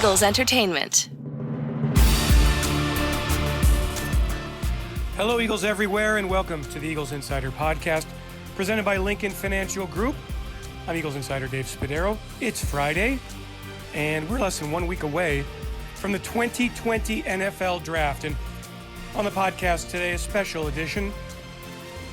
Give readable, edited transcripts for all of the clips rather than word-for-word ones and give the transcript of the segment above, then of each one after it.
Eagles Entertainment. Hello, Eagles everywhere, and welcome to the Eagles Insider Podcast, presented by Lincoln Financial Group. I'm Eagles Insider Dave Spadaro. It's Friday, and we're less than 1 week away from the 2020 NFL Draft. And on the podcast today, a special edition,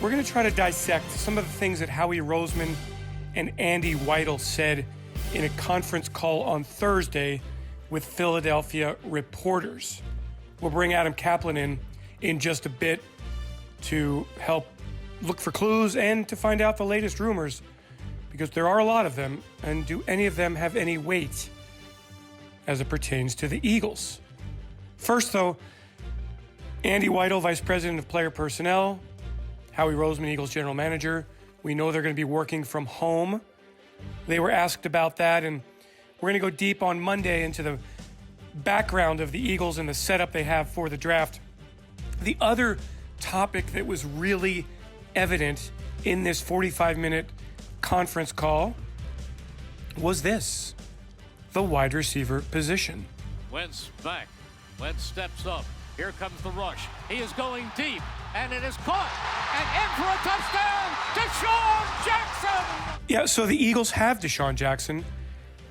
we're going to try to dissect some of the things that Howie Roseman and Andy Weidl said in a conference call on Thursday with Philadelphia reporters. We'll bring Adam Caplan in just a bit to help look for clues and to find out the latest rumors, because there are a lot of them, and do any of them have any weight as it pertains to the Eagles? First, though, Andy Weidl, Vice President of Player Personnel, Howie Roseman, Eagles General Manager. We know they're going to be working from home. They were asked about that, and we're going to go deep on Monday into the background of the Eagles and the setup they have for the draft. The other topic that was really evident in this 45-minute conference call was this: the wide receiver position. Wentz back. Wentz steps up. Here comes the rush. He is going deep, and it is caught. And in for a touchdown, Deshaun Jackson! Yeah, so the Eagles have Deshaun Jackson,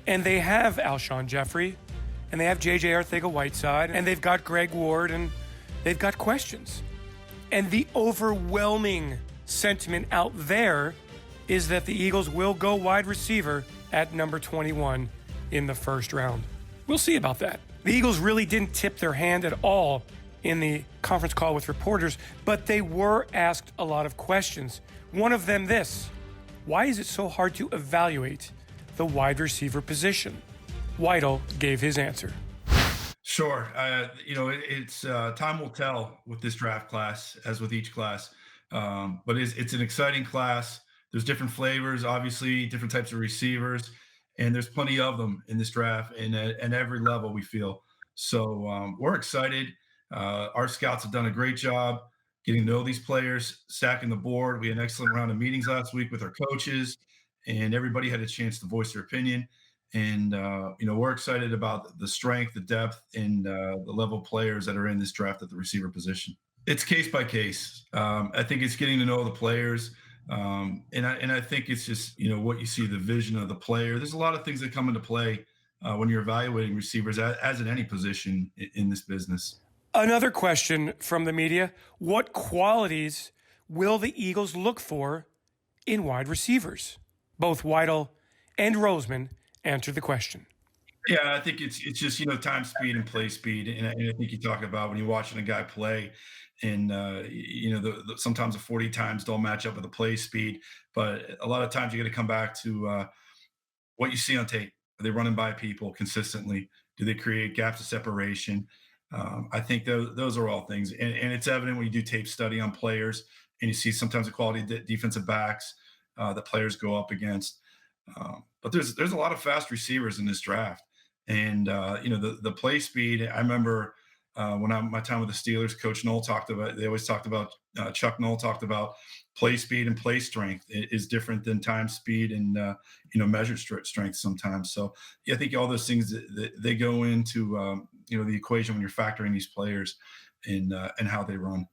and they have Alshon Jeffrey, and they have J.J. Arcega-Whiteside, and they've got Greg Ward, and they've got questions. And the overwhelming sentiment out there is that the Eagles will go wide receiver at number 21 in the first round. We'll see about that. The Eagles really didn't tip their hand at all in the conference call with reporters, but they were asked a lot of questions. One of them this: why is it so hard to evaluate the wide receiver position? Weidl gave his answer. Sure. It's time will tell with this draft class, as with each class. But it's an exciting class. There's different flavors, obviously, different types of receivers, and there's plenty of them in this draft and at every level, we feel. So we're excited. Our scouts have done a great job getting to know these players, stacking the board. We had an excellent round of meetings last week with our coaches, and everybody had a chance to voice their opinion. And, we're excited about the strength, the depth, and the level of players that are in this draft at the receiver position. It's case by case. I think it's getting to know the players. And I think it's just, what you see, the vision of the player. There's a lot of things that come into play when you're evaluating receivers, as in any position in this business. Another question from the media: what qualities will the Eagles look for in wide receivers? Both Weidl and Roseman answered the question. Yeah, I think it's just, time, speed, and play speed. And I think you talk about when you're watching a guy play, and, sometimes the 40 times don't match up with the play speed. But a lot of times you got to come back to what you see on tape. Are they running by people consistently? Do they create gaps of separation? I think those are all things. And it's evident when you do tape study on players, and you see sometimes the quality of defensive backs that players go up against. But there's a lot of fast receivers in this draft. And, the play speed, I remember my time with the Steelers, Coach Knoll they always talked about, Chuck Knoll talked about play speed and play strength is different than time, speed, and, measured strength sometimes. So yeah, I think all those things, they go into, the equation when you're factoring these players and how they run.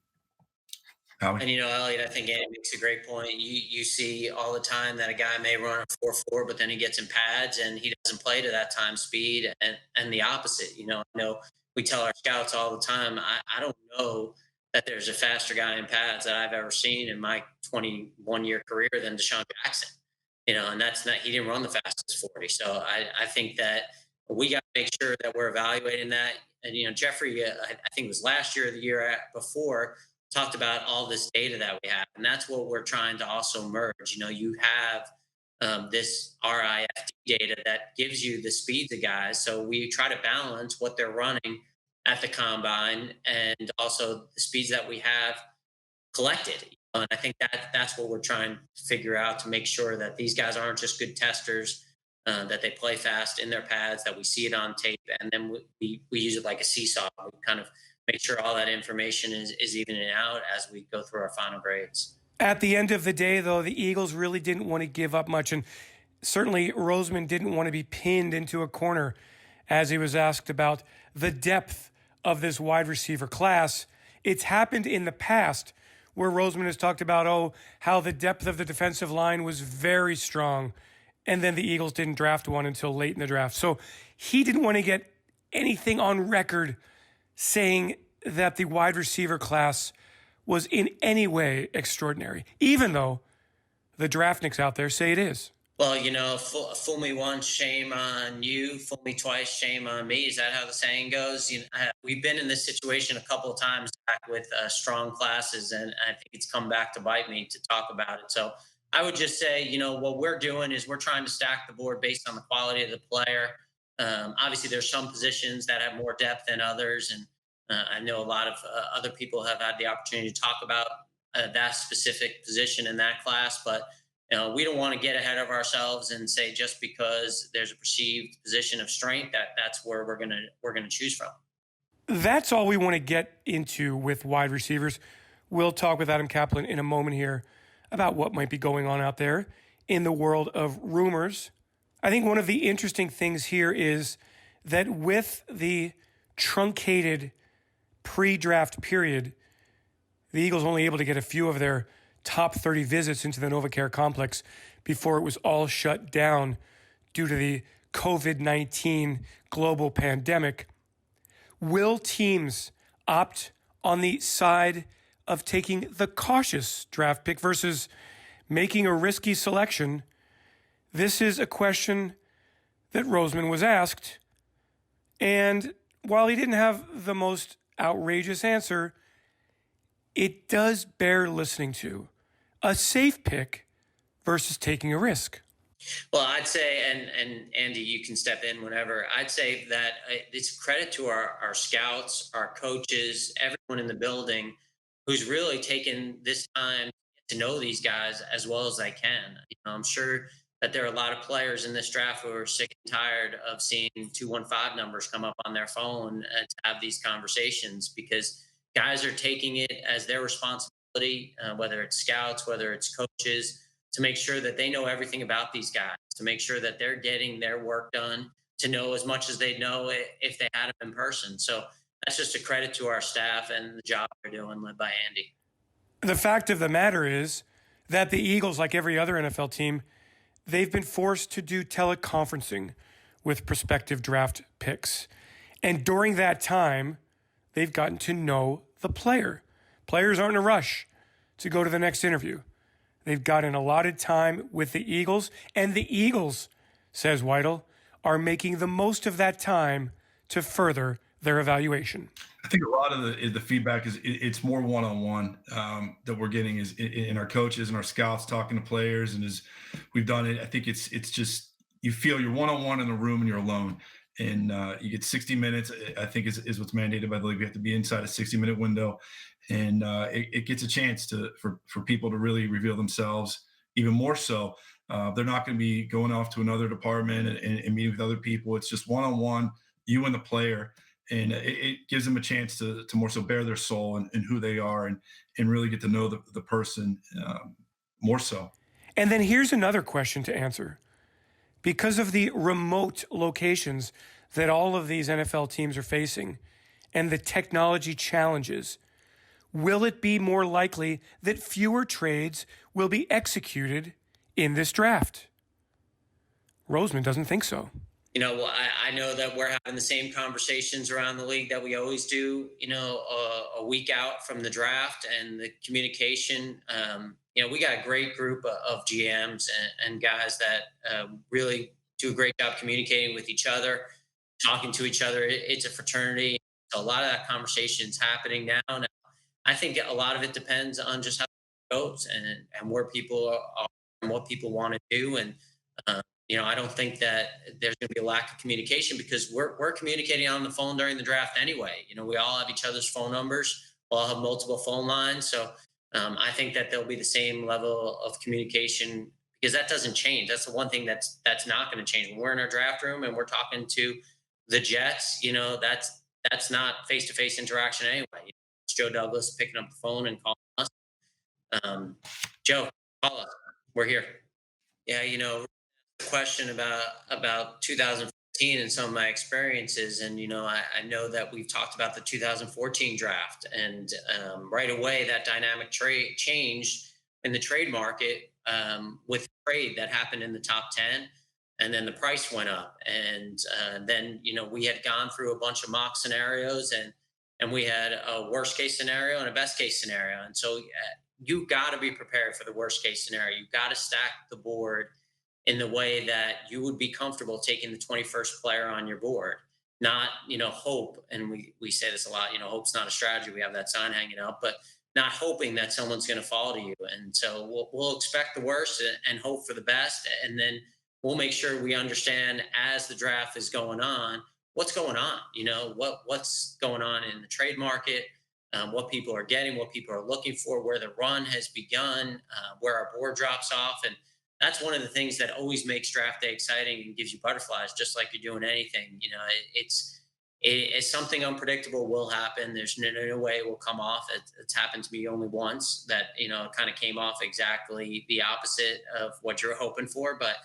Howie? And, Elliot, I think Andy makes a great point. You see all the time that a guy may run a 4.4, but then he gets in pads and he doesn't play to that time speed, and the opposite. I know we tell our scouts all the time, I don't know that there's a faster guy in pads that I've ever seen in my 21-year career than Deshaun Jackson. And that's not, he didn't run the fastest 40. So I think that we got to make sure that we're evaluating that. And, Jeffrey, I think it was last year or the year before, talked about all this data that we have. And that's what we're trying to also merge. You have this RIFD data that gives you the speeds of guys. So we try to balance what they're running at the combine and also the speeds that we have collected. And I think that's what we're trying to figure out, to make sure that these guys aren't just good testers, that they play fast in their pads, that we see it on tape, and then we use it like a seesaw. We kind of make sure all that information is evening out as we go through our final grades. At the end of the day, though, the Eagles really didn't want to give up much, and certainly Roseman didn't want to be pinned into a corner. as he was asked about the depth of this wide receiver class. It's happened in the past where Roseman has talked about, how the depth of the defensive line was very strong, and then the Eagles didn't draft one until late in the draft. So he didn't want to get anything on record saying that the wide receiver class was in any way extraordinary, even though the draftniks out there say it is. Well, fool me once, shame on you. Fool me twice, shame on me. Is that how the saying goes? We've been in this situation a couple of times back with strong classes, and I think it's come back to bite me to talk about it. So I would just say, what we're doing is we're trying to stack the board based on the quality of the player. Obviously, there's some positions that have more depth than others, and I know a lot of other people have had the opportunity to talk about that specific position in that class, but we don't want to get ahead of ourselves and say just because there's a perceived position of strength that's where we're gonna choose from. That's all we want to get into with wide receivers. We'll talk with Adam Caplan in a moment here about what might be going on out there in the world of rumors. I think one of the interesting things here is that with the truncated pre-draft period, the Eagles only able to get a few of their top 30 visits into the NovaCare complex before it was all shut down due to the COVID-19 global pandemic. Will teams opt on the side of taking the cautious draft pick versus making a risky selection? This is a question that Roseman was asked, and while he didn't have the most outrageous answer, it does bear listening to. A safe pick versus taking a risk. Well, I'd say, and Andy, you can step in whenever. I'd say that it's a credit to our scouts, our coaches, everyone in the building who's really taken this time to know these guys as well as they can. I'm sure that there are a lot of players in this draft who are sick and tired of seeing 215 numbers come up on their phone and to have these conversations, because guys are taking it as their responsibility, whether it's scouts, whether it's coaches, to make sure that they know everything about these guys, to make sure that they're getting their work done, to know as much as they know if they had them in person. So that's just a credit to our staff and the job they're doing, led by Andy. The fact of the matter is that the Eagles, like every other NFL team, they've been forced to do teleconferencing with prospective draft picks. And during that time, they've gotten to know the player. Players aren't in a rush to go to the next interview. They've got an allotted time with the Eagles, and the Eagles, says Weidl, are making the most of that time to further their evaluation. I think a lot of the feedback is it's more one-on-one that we're getting is in our coaches and our scouts talking to players, and as we've done it, I think it's just you feel you're one-on-one in a room and you're alone, and you get 60 minutes. I think is what's mandated by the league. We have to be inside a 60-minute window, and it gets a chance for people to really reveal themselves even more so. They're not going to be going off to another department and meeting with other people. It's just one-on-one, you and the player. And it gives them a chance to more so bare their soul and who they are and really get to know the person more so. And then here's another question to answer. Because of the remote locations that all of these NFL teams are facing and the technology challenges, will it be more likely that fewer trades will be executed in this draft? Roseman doesn't think so. I know that we're having the same conversations around the league that we always do, a week out from the draft, and the communication. We got a great group of GMs and guys that really do a great job communicating with each other, talking to each other. It's a fraternity. So a lot of that conversation is happening now. Now, I think a lot of it depends on just how it goes and where people are and what people want to do. And, I don't think that there's going to be a lack of communication because we're communicating on the phone during the draft anyway. We all have each other's phone numbers. We'll all have multiple phone lines. So I think that there'll be the same level of communication because that doesn't change. That's the one thing that's not going to change. When we're in our draft room and we're talking to the Jets, that's not face-to-face interaction anyway. It's Joe Douglas picking up the phone and calling us. Joe, call us. We're here. Yeah, question about 2006 2015 and some of my experiences. And, I know that we've talked about the 2014 draft, and right away that dynamic trade changed in the trade market with trade that happened in the top 10. And then the price went up. And then, we had gone through a bunch of mock scenarios, and we had a worst case scenario and a best case scenario. And so you got to be prepared for the worst case scenario. You got to stack the board in the way that you would be comfortable taking the 21st player on your board, not, hope. And we say this a lot, hope's not a strategy. We have that sign hanging up, but not hoping that someone's going to fall to you. And so we'll expect the worst and hope for the best. And then we'll make sure we understand as the draft is going on, what's going on, what's going on in the trade market, what people are getting, what people are looking for, where the run has begun, where our board drops off. And that's one of the things that always makes draft day exciting and gives you butterflies, just like you're doing anything. It's something unpredictable will happen. There's no way it will come off. It's happened to me only once that, it kind of came off exactly the opposite of what you're hoping for, but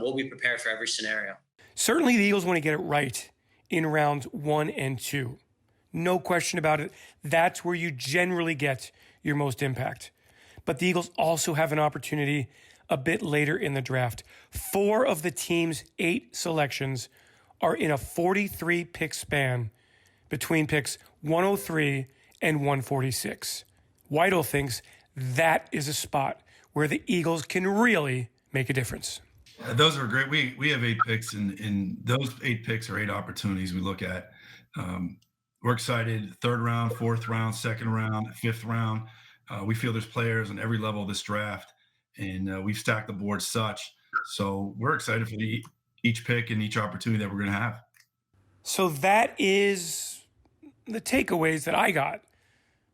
we'll be prepared for every scenario. Certainly the Eagles want to get it right in rounds 1 and 2. No question about it. That's where you generally get your most impact. But the Eagles also have an opportunity a bit later in the draft. 4 of the team's 8 selections are in a 43-pick span between picks 103 and 146. Weidl thinks that is a spot where the Eagles can really make a difference. Those are great. We have 8 picks, and those 8 picks are 8 opportunities we look at. We're excited. 3rd round, 4th round, 2nd round, 5th round. We feel there's players on every level of this draft, and we've stacked the board such. So we're excited for each pick and each opportunity that we're going to have. So that is the takeaways that I got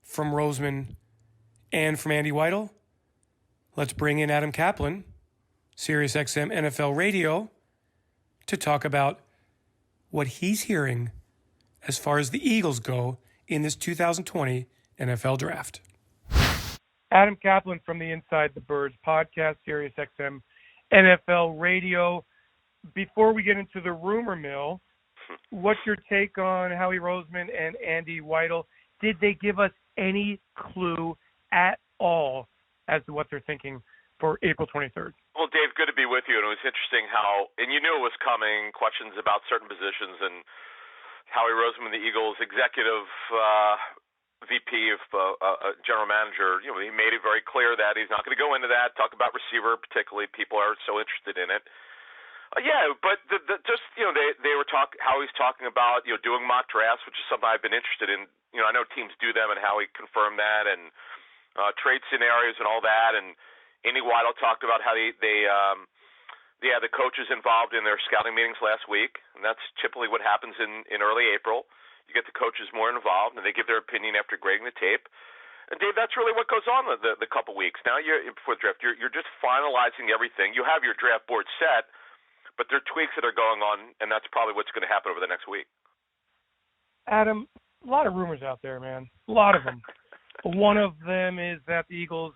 from Roseman and from Andy Weidl. Let's bring in Adam Caplan, SiriusXM NFL Radio, to talk about what he's hearing as far as the Eagles go in this 2020 NFL Draft. Adam Caplan from the Inside the Birds podcast, SiriusXM NFL Radio. Before we get into the rumor mill, what's your take on Howie Roseman and Andy Weidl? Did they give us any clue at all as to what they're thinking for April 23rd? Well, Dave, good to be with you. And it was interesting and you knew it was coming, questions about certain positions, and Howie Roseman, the Eagles executive VP of general manager, he made it very clear that he's not going to go into that, talk about receiver, particularly people are so interested in it. But they were Howie's talking about, doing mock drafts, which is something I've been interested in. I know teams do them, and Howie confirmed that, and trade scenarios and all that. And Andy Weidl talked about how they had the coaches involved in their scouting meetings last week, and that's typically what happens in early April. You get the coaches more involved, and they give their opinion after grading the tape. And Dave, that's really what goes on the couple weeks. Now before the draft, you're just finalizing everything. You have your draft board set, but there are tweaks that are going on, and that's probably what's going to happen over the next week. Adam, a lot of rumors out there, man. A lot of them. One of them is that the Eagles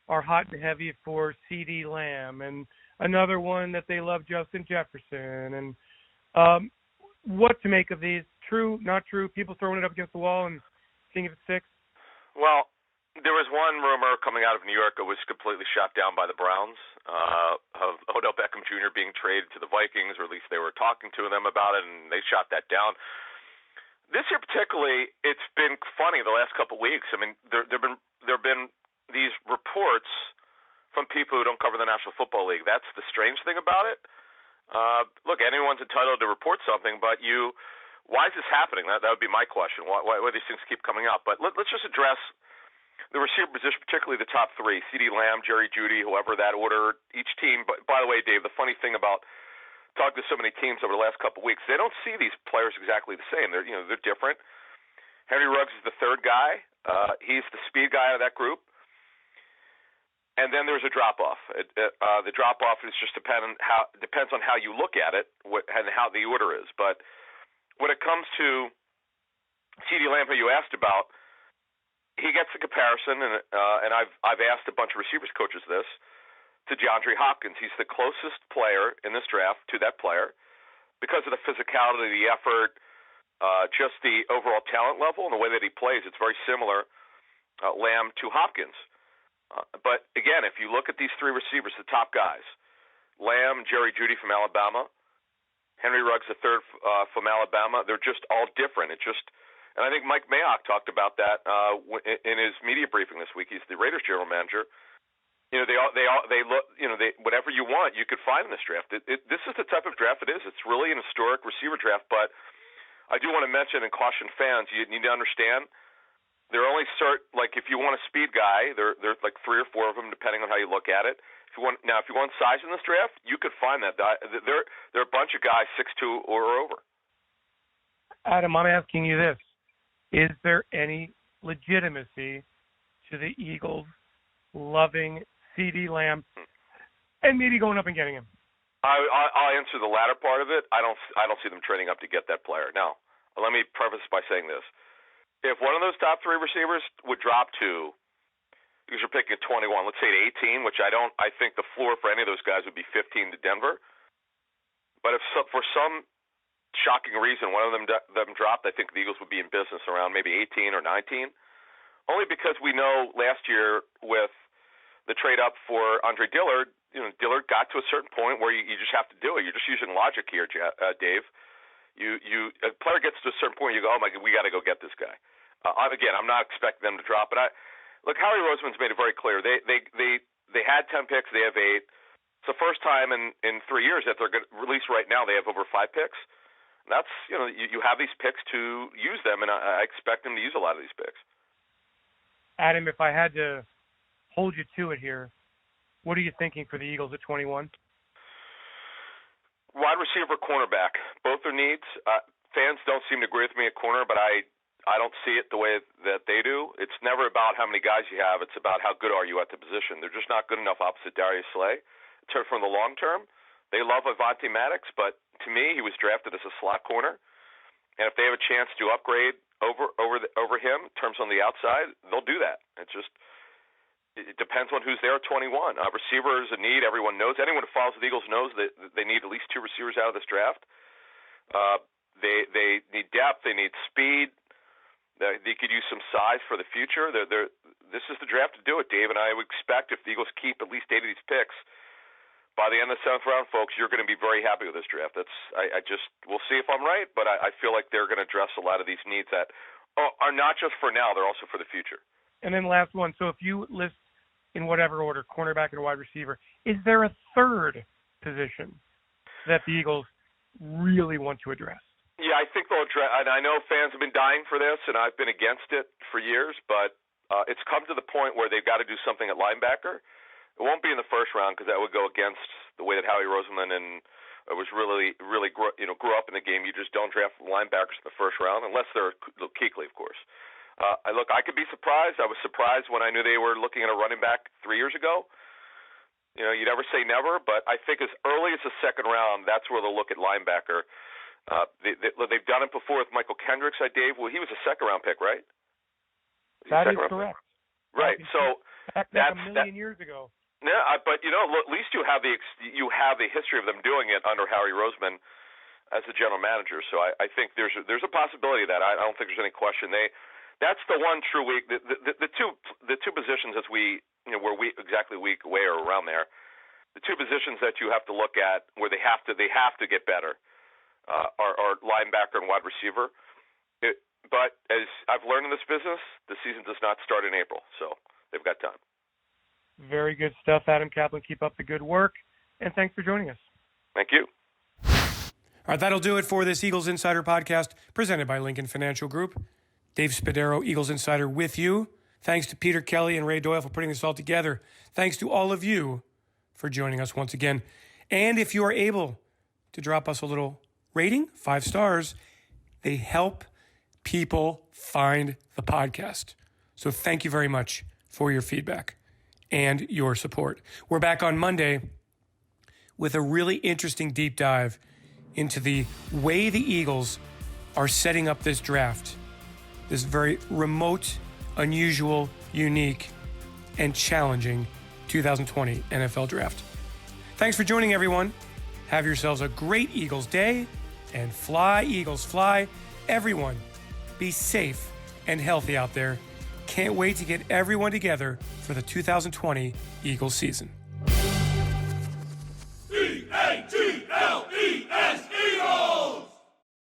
are hot and heavy for CeeDee Lamb, and another one that they love Justin Jefferson. And what to make of these? True, not true? People throwing it up against the wall and seeing if it sticks? Well, there was one rumor coming out of New York that was completely shot down by the Browns of Odell Beckham Jr. being traded to the Vikings, or at least they were talking to them about it, and they shot that down. This year particularly, it's been funny the last couple of weeks. I mean, there have been these reports from people who don't cover the National Football League. That's the strange thing about it. Look, anyone's entitled to report something, but why is this happening? That would be my question. Why these things keep coming up? But let's just address the receiver position, particularly the top 3, CeeDee Lamb, Jerry Jeudy, whoever that order, each team. But by the way, Dave, the funny thing about talking to so many teams over the last couple of weeks, they don't see these players exactly the same. They're different. Henry Ruggs is the 3rd guy. He's the speed guy out of that group. And then there's a drop-off. The drop-off is just depends on how you look at it and how the order is. But when it comes to CeeDee Lamb, who you asked about, he gets the comparison, and I've asked a bunch of receivers coaches this, to DeAndre Hopkins. He's the closest player in this draft to that player. because of the physicality, the effort, just the overall talent level and the way that he plays, it's very similar, Lamb to Hopkins. But again, if you look at these three receivers, the top guys, Lamb, Jerry Jeudy from Alabama, Henry Ruggs III from Alabama, they're just all different. And I think Mike Mayock talked about that in his media briefing this week. He's the Raiders general manager. They look, whatever you want, you could find in this draft. This is the type of draft it is. It's really an historic receiver draft, but I do want to mention and caution fans, you need to understand there are only if you want a speed guy, there's like 3 or 4 of them depending on how you look at it. If you want size in this draft, you could find that. There are a bunch of guys 6'2" or over. Adam, I'm asking you this. Is there any legitimacy to the Eagles loving CeeDee Lamb and maybe going up and getting him? I'll answer the latter part of it. I don't see them trading up to get that player. Now, let me preface by saying this. If one of those top 3 receivers would drop to, because you're picking at 21, let's say at 18, which I think the floor for any of those guys would be 15 to Denver. But if for some shocking reason one of them dropped, I think the Eagles would be in business around maybe 18 or 19. Only because we know last year with the trade up for Andre Dillard, Dillard got to a certain point where you just have to do it. You're just using logic here, Dave. A player gets to a certain point, you go, oh my God, we got to go get this guy. Again, I'm not expecting them to drop, but look, Howie Roseman's made it very clear. They had 10 picks, they have 8. It's the first time in 3 years that they're going to release right now. They have over 5 picks. And that's you have these picks to use them, and I expect them to use a lot of these picks. Adam, if I had to hold you to it here, what are you thinking for the Eagles at 21? Wide receiver, cornerback, both are needs. Fans don't seem to agree with me at corner, but I don't see it the way that they do. It's never about how many guys you have. It's about how good are you at the position. They're just not good enough opposite Darius Slay. From the long term, they love Avonte Maddox, but to me, he was drafted as a slot corner. And if they have a chance to upgrade over him in terms on the outside, they'll do that. It depends on who's there at 21. Receiver is a need. Everyone knows. Anyone who follows the Eagles knows that they need at least 2 receivers out of this draft. They need depth. They need speed. They could use some size for the future. This is the draft to do it, Dave. And I would expect if the Eagles keep at least 8 of these picks, by the end of the 7th round, folks, you're going to be very happy with this draft. We'll see if I'm right, but I feel like they're going to address a lot of these needs that are not just for now, they're also for the future. And then last one. So if you list in whatever order, cornerback and wide receiver, is there a third position that the Eagles really want to address? Yeah, I think they'll address, and I know fans have been dying for this, and I've been against it for years, but it's come to the point where they've got to do something at linebacker. It won't be in the first round because that would go against the way that Howie Roseman was really grew up in the game. You just don't draft linebackers in the first round unless they're Kuechly, of course. I could be surprised. I was surprised when I knew they were looking at a running back 3 years ago. You never say never, but I think as early as the 2nd round, that's where they'll look at linebacker. They've done it before with Michael Kendricks, Dave. Well, he was a 2nd round pick, right? That is correct. Right. So that's a million years ago. Yeah, but at least you have the history of them doing it under Howie Roseman as the general manager. So I think there's a possibility of that. I don't think there's any question. That's the one true week. The two positions as we're exactly a week away or around there. The 2 positions that you have to look at where they have to get better are linebacker and wide receiver. But as I've learned in this business, the season does not start in April, so they've got time. Very good stuff, Adam Caplan. Keep up the good work, and thanks for joining us. Thank you. All right, that'll do it for this Eagles Insider podcast presented by Lincoln Financial Group. Dave Spadaro, Eagles Insider, with you. Thanks to Peter Kelly and Ray Doyle for putting this all together. Thanks to all of you for joining us once again. And if you are able to drop us a little rating, 5 stars, they help people find the podcast. So thank you very much for your feedback and your support. We're back on Monday with a really interesting deep dive into the way the Eagles are setting up this draft, this very remote, unusual, unique, and challenging 2020 NFL draft. Thanks for joining, everyone. Have yourselves a great Eagles day, And fly, Eagles, fly. Everyone, be safe and healthy out there. Can't wait to get everyone together for the 2020 Eagles season.